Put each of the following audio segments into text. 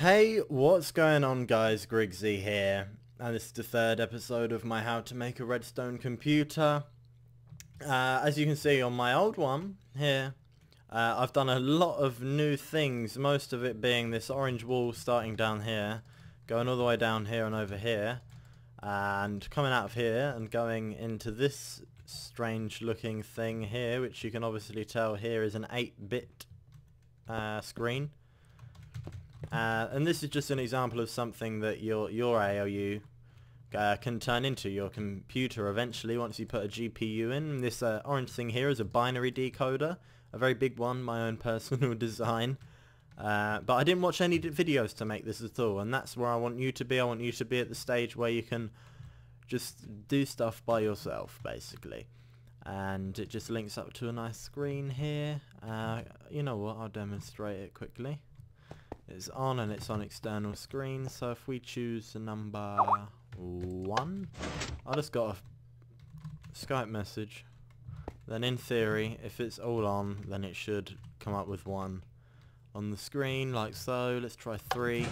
Hey, what's going on guys, Griggzy here, and this is the third episode of my how to make a redstone computer. As you can see on my old one here, I've done a lot of new things, most of it being this orange wall starting down here, going all the way down here and over here, and coming out of here and going into this strange looking thing here, which you can obviously tell here is an 8-bit screen. And this is just an example of something that your ALU can turn into your computer eventually once you put a GPU in. This orange thing here is a binary decoder, a very big one, my own personal design. But I didn't watch any videos to make this at all, and that's where I want you to be. I want you to be at the stage where you can just do stuff by yourself, basically. And it just links up to a nice screen here. You know what, I'll demonstrate it quickly. It's on and it's on external screen, so if we choose the number 1, I just got a Skype message. Then in theory, if it's all on, then it should come up with 1 on the screen, like so. Let's try 3.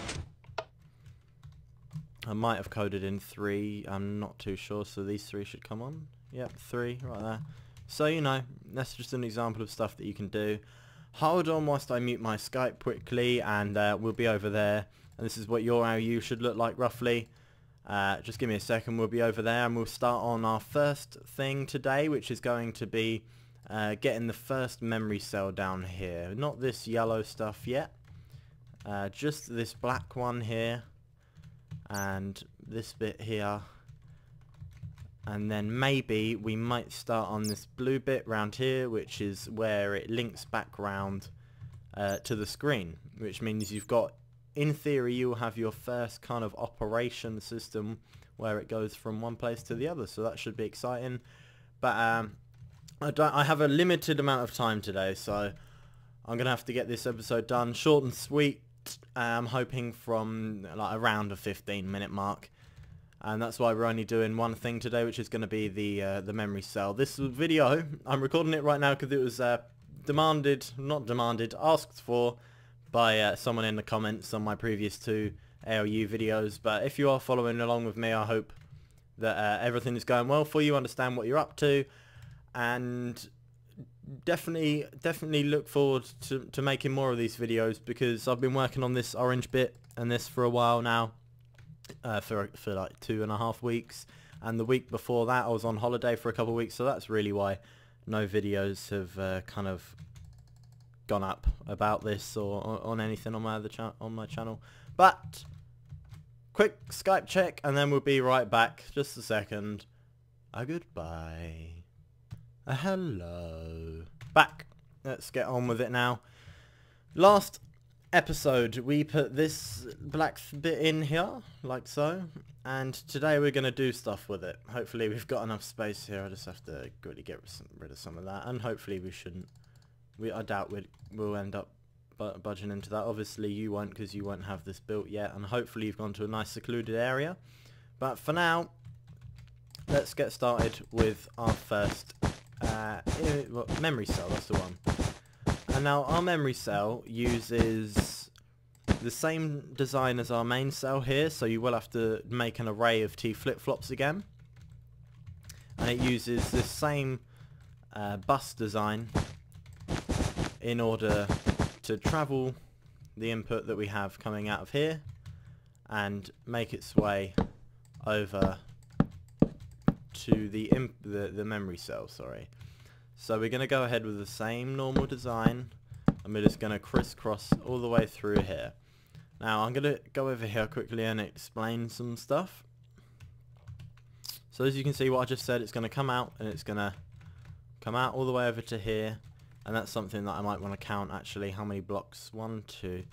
I might have coded in 3, I'm not too sure, so these 3 should come on. Yep, 3, right there. So, you know, that's just an example of stuff that you can do. Hold on whilst I mute my Skype quickly, and we'll be over there. And this is what your ALU should look like roughly. Just give me a second, we'll be over there, and we'll start on our first thing today, which is going to be getting the first memory cell down here. Not this yellow stuff yet, just this black one here, and this bit here. And then maybe we might start on this blue bit round here, which is where it links back round to the screen, which means you've got, in theory, you'll have your first kind of operation system where it goes from one place to the other, so that should be exciting. But I have a limited amount of time today, so I'm going to have to get this episode done short and sweet. I'm hoping from like around a 15-minute mark. And that's why we're only doing one thing today, which is going to be the memory cell. This video, I'm recording it right now because it was asked for by someone in the comments on my previous 2 ALU videos. But if you are following along with me, I hope that everything is going well for you, understand what you're up to, and definitely look forward to making more of these videos, because I've been working on this orange bit and this for a while now. For like 2.5 weeks, and the week before that I was on holiday for a couple of weeks, so that's really why no videos have kind of gone up about this or on anything on my other channel. But quick Skype check and then we'll be right back. Just a second. Goodbye. Hello. Back. Let's get on with it now. Last episode we put this black bit in here like so, and today we're going to do stuff with it. Hopefully we've got enough space here. I just have to really get rid of some of that, and hopefully I doubt we'll end up budging into that. Obviously you won't, because you won't have this built yet, and hopefully you've gone to a nice secluded area. But for now, let's get started with our first memory cell. That's the one. And now our memory cell uses the same design as our main cell here, so you will have to make an array of T flip-flops again. And it uses this same bus design in order to travel the input that we have coming out of here and make its way over to the memory cell, sorry. So we're going to go ahead with the same normal design, and we're just going to crisscross all the way through here. Now I'm going to go over here quickly and explain some stuff. So as you can see, what I just said, it's going to come out, and it's going to come out all the way over to here, and that's something that I might want to count actually, how many blocks. 1, 2,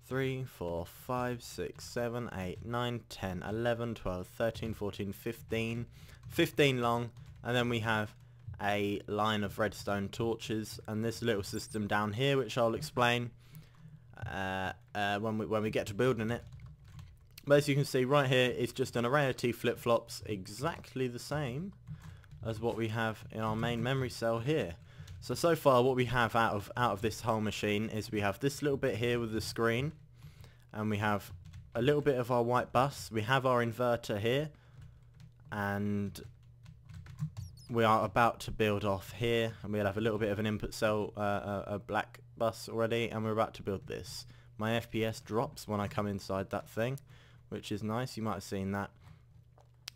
3, 4, 5, 6, 7, 8, 9, 10, 11, 12, 13, 14, 15. 15 long, and then we have a line of redstone torches, and this little system down here, which I'll explain when we get to building it. But as you can see right here, it's just an array of T flip-flops, exactly the same as what we have in our main memory cell here. So far what we have out of this whole machine is we have this little bit here with the screen, and we have a little bit of our white bus. We have our inverter here, and we are about to build off here, and we'll have a little bit of an input cell, a black bus already, and we're about to build this. My FPS drops when I come inside that thing, which is nice. You might have seen that.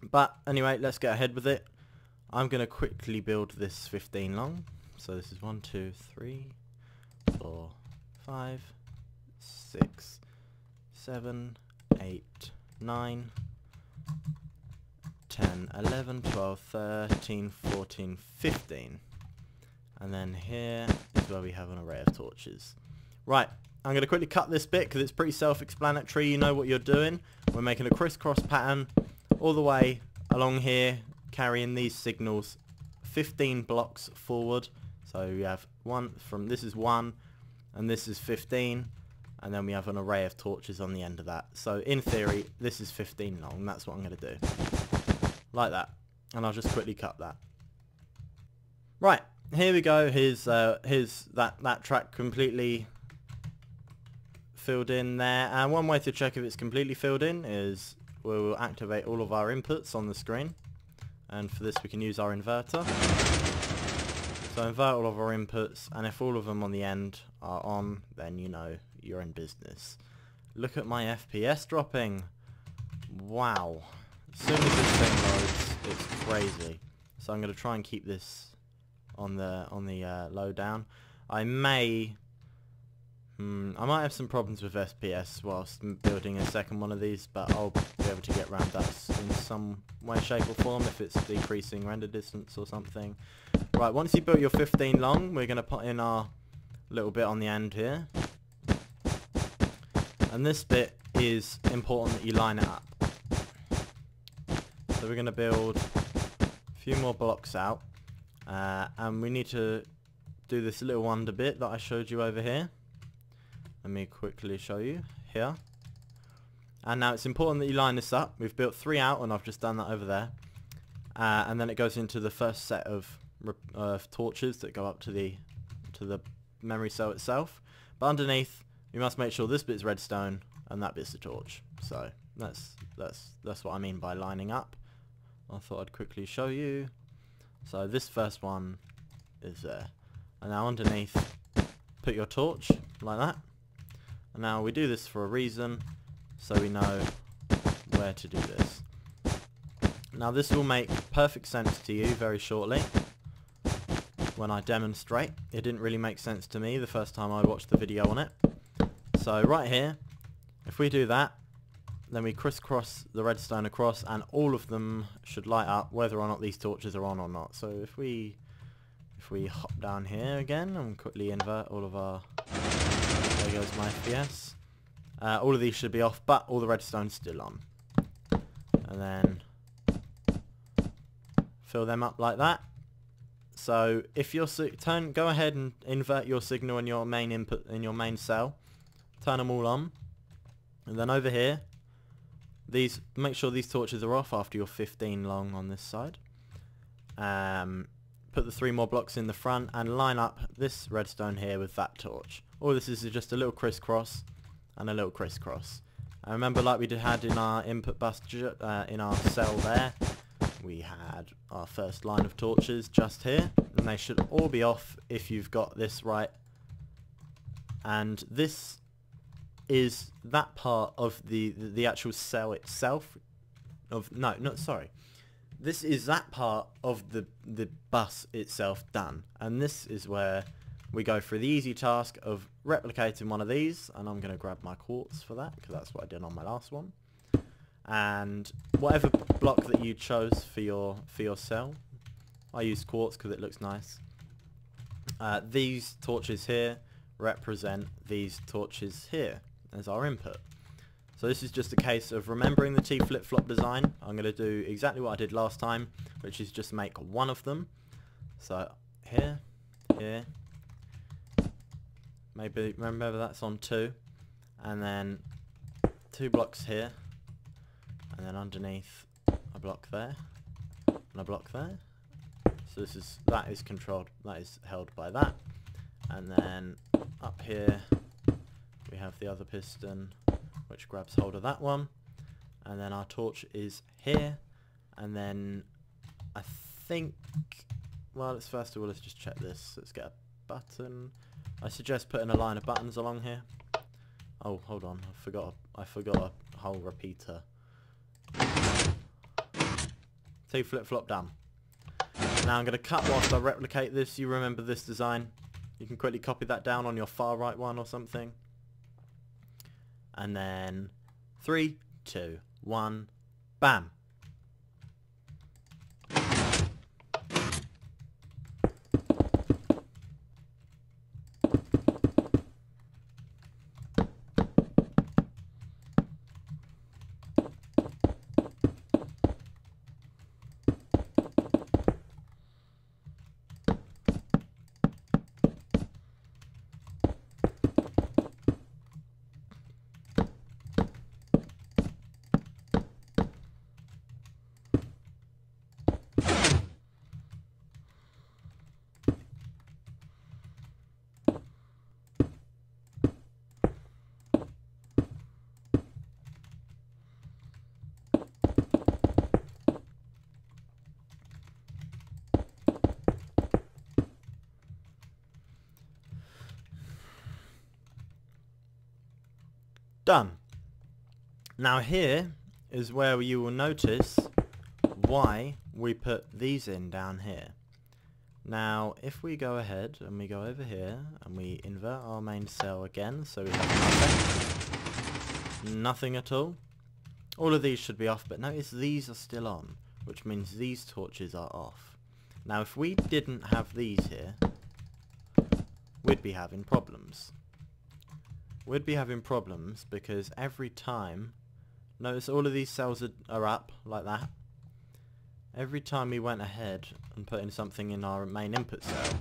But anyway, let's get ahead with it. I'm going to quickly build this 15 long. So this is 1, 2, 3, 4, 5, 6, 7, 8, 9, 10, 11, 12, 13, 14, 15. And then here is where we have an array of torches. Right, I'm going to quickly cut this bit because it's pretty self-explanatory. You know what you're doing. We're making a crisscross pattern all the way along here, carrying these signals 15 blocks forward. So we have this is 1, and this is 15, and then we have an array of torches on the end of that. So in theory, this is 15 long. That's what I'm going to do. Like that. And I'll just quickly cut that. Right, here we go. Here's that track completely filled in there. And one way to check if it's completely filled in is we will activate all of our inputs on the screen. And for this we can use our inverter. So invert all of our inputs, and if all of them on the end are on, then you know you're in business. Look at my FPS dropping. Wow. As soon as this thing loads, it's crazy. So I'm going to try and keep this on the low down. I might have some problems with FPS whilst building a second one of these, but I'll be able to get around that in some way, shape or form if it's decreasing render distance or something. Right, once you've built your 15 long, we're going to put in our little bit on the end here. And this bit is important that you line it up. So we're going to build a few more blocks out. And we need to do this little wonder bit that I showed you over here. Let me quickly show you here. And now it's important that you line this up. We've built 3 out, and I've just done that over there. And then it goes into the first set of torches that go up to the memory cell itself. But underneath, you must make sure this bit's redstone and that bit's the torch. So that's what I mean by lining up. I thought I'd quickly show you. So this first one is there. And now underneath, put your torch like that. And now we do this for a reason, so we know where to do this. Now this will make perfect sense to you very shortly when I demonstrate. It didn't really make sense to me the first time I watched the video on it. So right here, if we do that, then we crisscross the redstone across, and all of them should light up whether or not these torches are on or not. So if we hop down here again and quickly invert all of our... There goes my FPS. All of these should be off, but all the redstone's still on. And then fill them up like that. So if you're go ahead and invert your signal in your main input in your main cell. Turn them all on, and then over here, make sure these torches are off after you're 15 long on this side. Put the 3 more blocks in the front and line up this redstone here with that torch. All this is just a little crisscross and a little crisscross. And remember, like we had in our input bus in our cell there, we had our first line of torches just here, and they should all be off if you've got this right. And this is that part of the actual cell itself. This is that part of the bus itself done, and this is where we go through the easy task of replicating one of these, and I'm going to grab my quartz for that because that's what I did on my last one. And whatever block that you chose for your cell, I used quartz because it looks nice. These torches here represent these torches here as our input. So this is just a case of remembering the T flip-flop design. I'm going to do exactly what I did last time, which is just make one of them. So here, here, maybe remember that's on 2, and then 2 blocks here, and then underneath a block there, and a block there. So that is controlled, that is held by that, and then up here we have the other piston which grabs hold of that one, and then our torch is here, and then I think, well, first of all let's just check this. Let's get a button. I suggest putting a line of buttons along here. Oh, hold on, I forgot a whole repeater. 2 flip-flop done. Now I'm going to cut whilst I replicate this. You remember this design. You can quickly copy that down on your far right one or something. And then 3, 2, 1, bam. Done. Now here is where you will notice why we put these in down here. Now if we go ahead and we go over here and we invert our main cell again, so we have nothing at all. All of these should be off, but notice these are still on, which means these torches are off. Now if we didn't have these here, we'd be having problems. We'd be having problems because every time, notice all of these cells are up like that. Every time we went ahead and put in something in our main input cell,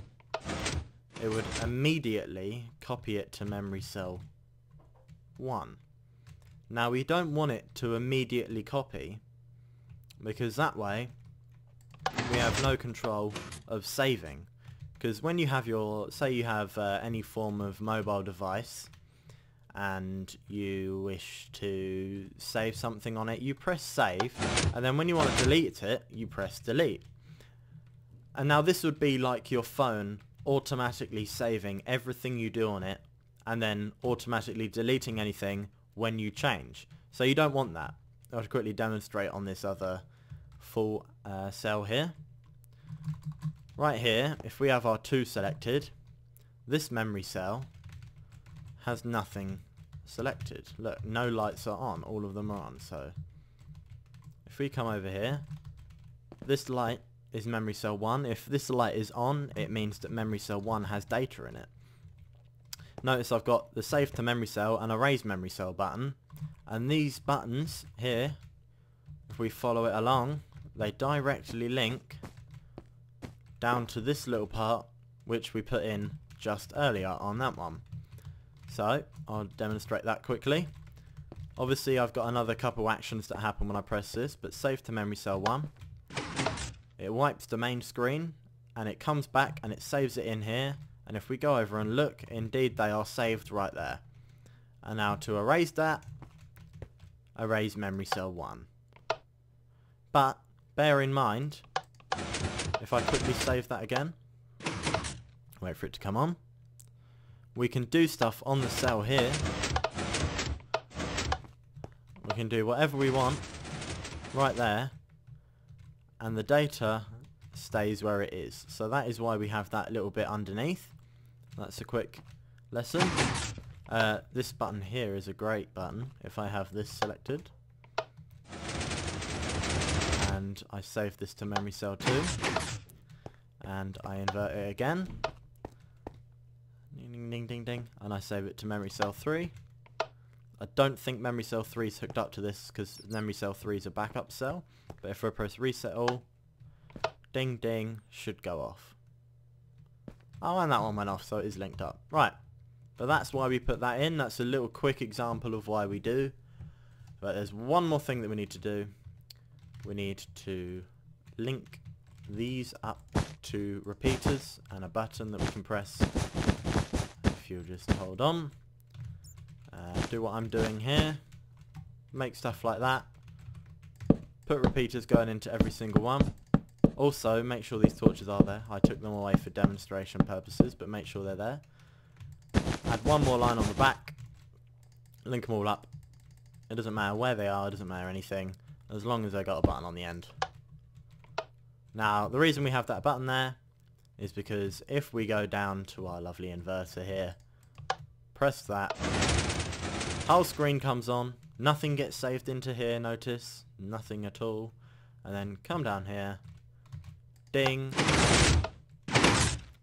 it would immediately copy it to memory cell 1. Now we don't want it to immediately copy, because that way we have no control of saving. Because when you have your, say you have any form of mobile device, and you wish to save something on it, you press save, and then when you want to delete it, you press delete. And now this would be like your phone automatically saving everything you do on it, and then automatically deleting anything when you change. So you don't want that. I'll quickly demonstrate on this other full cell here. Right here, if we have our 2 selected, this memory cell has nothing selected. Look, no lights are on, all of them are on. So if we come over here, this light is memory cell 1. If this light is on, it means that memory cell 1 has data in it. Notice I've got the save to memory cell and erase memory cell button, and these buttons here, if we follow it along, they directly link down to this little part which we put in just earlier on that one. So I'll demonstrate that quickly. Obviously I've got another couple actions that happen when I press this, but save to memory cell 1. It wipes the main screen and it comes back and it saves it in here, and if we go over and look, indeed they are saved right there. And now to erase that, erase memory cell 1. But bear in mind, if I quickly save that again, wait for it to come on, we can do stuff on the cell here. We can do whatever we want right there, and the data stays where it is. So that is why we have that little bit underneath. That's a quick lesson. This button here is a great button. If I have this selected and I save this to memory cell 2 and I invert it again, ding ding ding ding, and I save it to memory cell 3. I don't think memory cell 3 is hooked up to this because memory cell 3 is a backup cell, but if I press reset all, ding ding, should go off. Oh, and that one went off, so it is linked up. Right, but that's why we put that in. That's a little quick example of why we do. But there's one more thing that we need to do. We need to link these up to repeaters and a button that we can press. If you just hold on, do what I'm doing here, make stuff like that. Put repeaters going into every single one. Also, make sure these torches are there. I took them away for demonstration purposes, but make sure they're there. Add one more line on the back. Link them all up. It doesn't matter where they are, it doesn't matter anything, as long as they got a button on the end. Now, the reason we have that button there is because if we go down to our lovely inverter here, press that, whole screen comes on, nothing gets saved into here, notice, nothing at all, and then come down here, ding,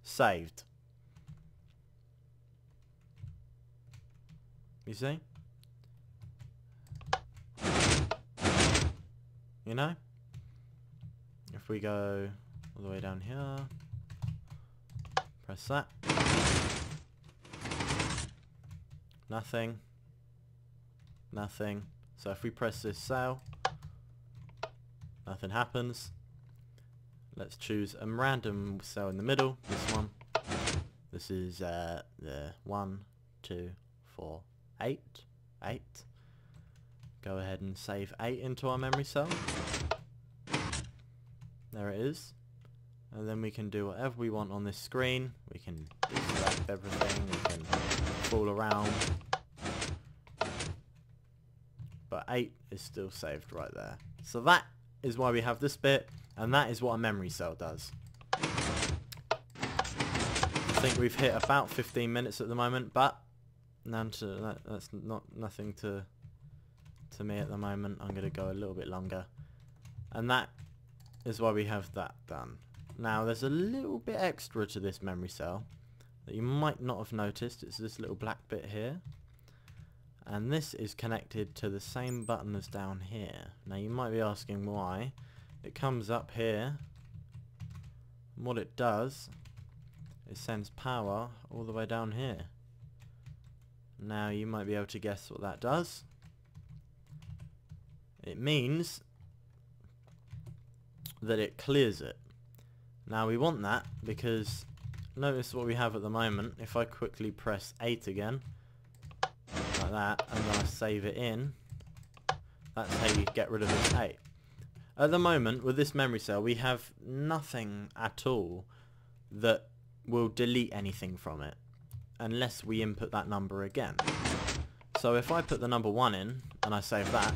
saved. You see? You know? If we go all the way down here, press that. Nothing. Nothing. So if we press this cell, nothing happens. Let's choose a random cell in the middle, this one. This is the 1, 2, 4, 8. 8. Go ahead and save 8 into our memory cell. There it is. And then we can do whatever we want on this screen. We can deselect everything, we can fool around. But 8 is still saved right there. So that is why we have this bit, and that is what a memory cell does. I think we've hit about 15 minutes at the moment, but that's nothing to me at the moment. I'm going to go a little bit longer. And that is why we have that done. Now there's a little bit extra to this memory cell that you might not have noticed. It's this little black bit here. And this is connected to the same button as down here. Now you might be asking why. It comes up here. And what it does is sends power all the way down here. Now you might be able to guess what that does. It means that it clears it. Now we want that because notice what we have at the moment. If I quickly press 8 again, like that, and then I save it in, that's how you get rid of this 8. At the moment, with this memory cell, we have nothing at all that will delete anything from it, unless we input that number again. So if I put the number 1 in, and I save that,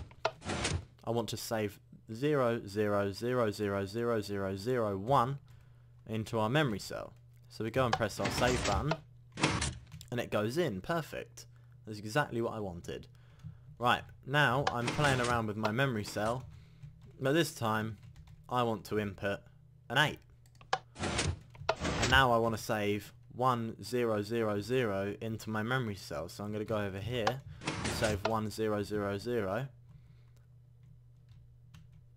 I want to save 000000001 into our memory cell. So we go and press our save button, and it goes in. Perfect. That's exactly what I wanted. Right, now I'm playing around with my memory cell, but this time I want to input an 8. And now I want to save 1000 into my memory cell. So I'm going to go over here and save 1000.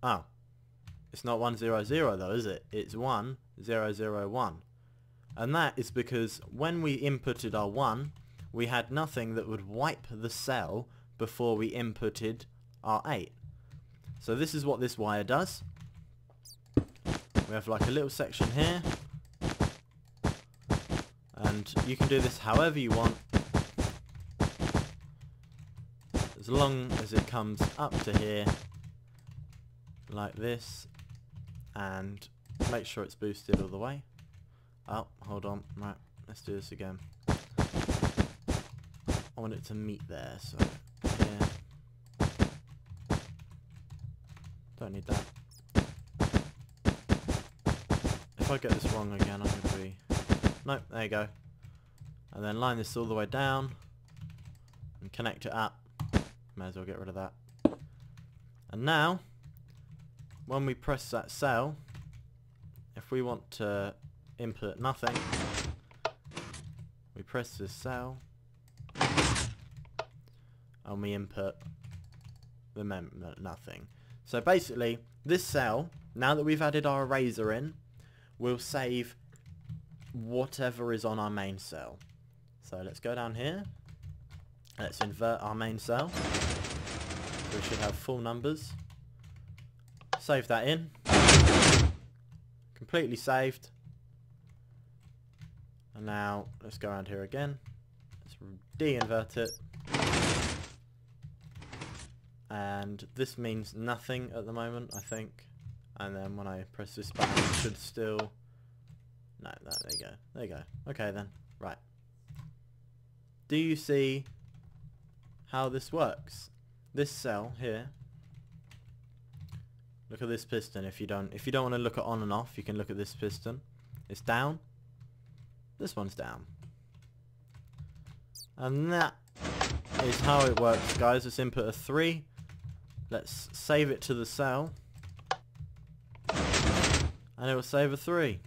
Oh, it's not 100 though, is it? It's 1001. And that is because when we inputted our 1, we had nothing that would wipe the cell before we inputted our 8. So this is what this wire does. We have like a little section here. And you can do this however you want, as long as it comes up to here like this, and make sure it's boosted all the way. Oh, hold on, right, let's do this again. I want it to meet there, so here. Don't need that. If I get this wrong again, I'm going to be... Nope, there you go. And then line this all the way down and connect it up. May as well get rid of that. And now, when we press that cell, if we want to input nothing, we press this cell and we input the nothing. So basically, this cell, now that we've added our eraser in, will save whatever is on our main cell. So let's go down here. Let's invert our main cell. We should have full numbers. Save that in. Completely saved. And now let's go around here again. Let's de-invert it. and this means nothing at the moment, I think. And then when I press this button, it should still... No, there you go. There you go. Okay then. Right. Do you see how this works? This cell here. Look at this piston. If you don't want to look at on and off, you can look at this piston. It's down. This one's down. And that is how it works, guys. Let's input a 3. Let's save it to the cell. And it will save a 3.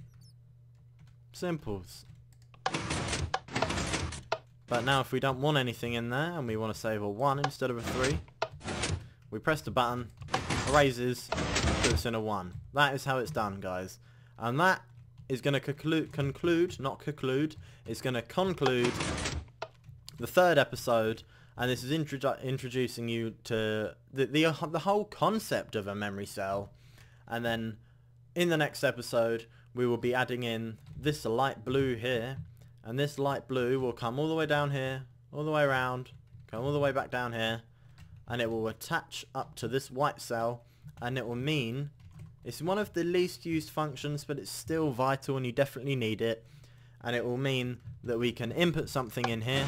Simples. But now if we don't want anything in there and we want to save a 1 instead of a 3, we press the button, erases, puts in a 1. That is how it's done, guys. And that is going to conclude it's going to conclude the 3rd episode, and this is introducing you to the whole concept of a memory cell. And then in the next episode we will be adding in this light blue here, and this light blue will come all the way down here, all the way around, come all the way back down here, and it will attach up to this white cell, and it will mean it's one of the least used functions, but it's still vital and you definitely need it. And it will mean that we can input something in here,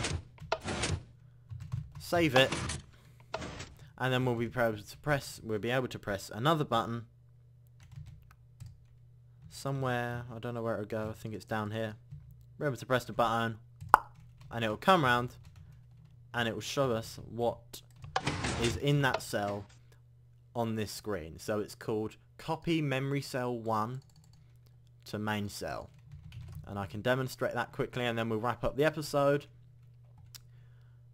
save it, and then we'll be able to press another button somewhere. I don't know where it'll go. I think it's down here. We're able to press the button and it will come around and it will show us what is in that cell on this screen. So it's called copy memory cell 1 to main cell, and I can demonstrate that quickly and then we'll wrap up the episode.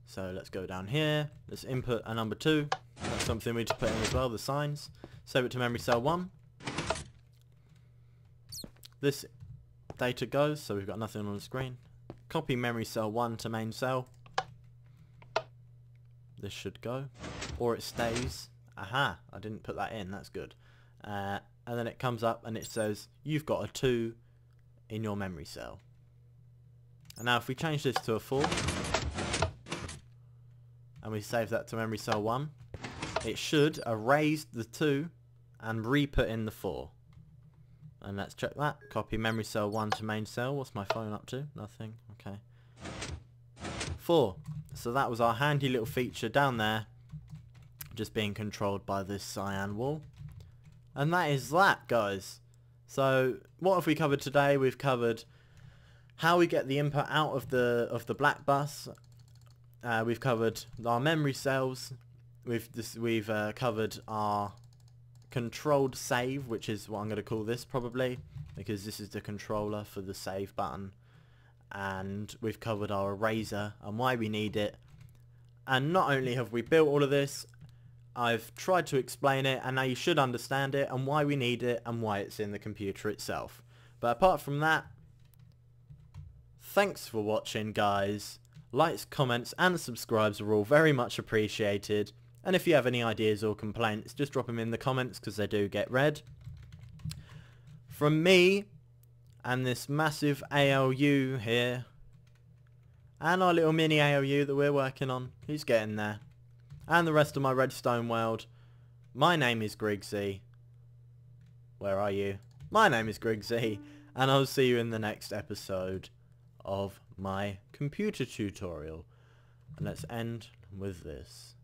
So let's go down here, let's input a number 2. That's something we need to put in as well, the signs. Save it to memory cell 1. This data goes, so we've got nothing on the screen. Copy memory cell 1 to main cell. This should go, or it stays. Aha, I didn't put that in, that's good. And then it comes up and it says you've got a 2 in your memory cell. And now if we change this to a 4 and we save that to memory cell 1, it should erase the 2 and re-put in the 4. And let's check that. Copy memory cell 1 to main cell. What's my phone up to? Nothing. Okay. 4. So that was our handy little feature down there, just being controlled by this cyan wall. And that is that, guys. So what have we covered today? We've covered how we get the input out of the black bus. We've covered our memory cells. We've covered our controlled save, which is what I'm going to call this probably, because this is the controller for the save button. And we've covered our eraser and why we need it. And not only have we built all of this, I've tried to explain it, and now you should understand it and why we need it and why it's in the computer itself. But apart from that, thanks for watching, guys. Likes, comments and subscribes are all very much appreciated. And if you have any ideas or complaints, just drop them in the comments because they do get read. From me and this massive ALU here, and our little mini ALU that we're working on, who's getting there, and the rest of my Redstone world, my name is Griggzy. Where are you? My name is Griggzy, and I'll see you in the next episode of my computer tutorial. And let's end with this.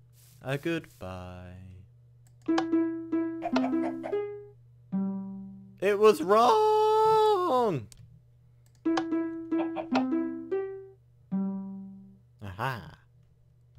A goodbye. It was wrong! Aha.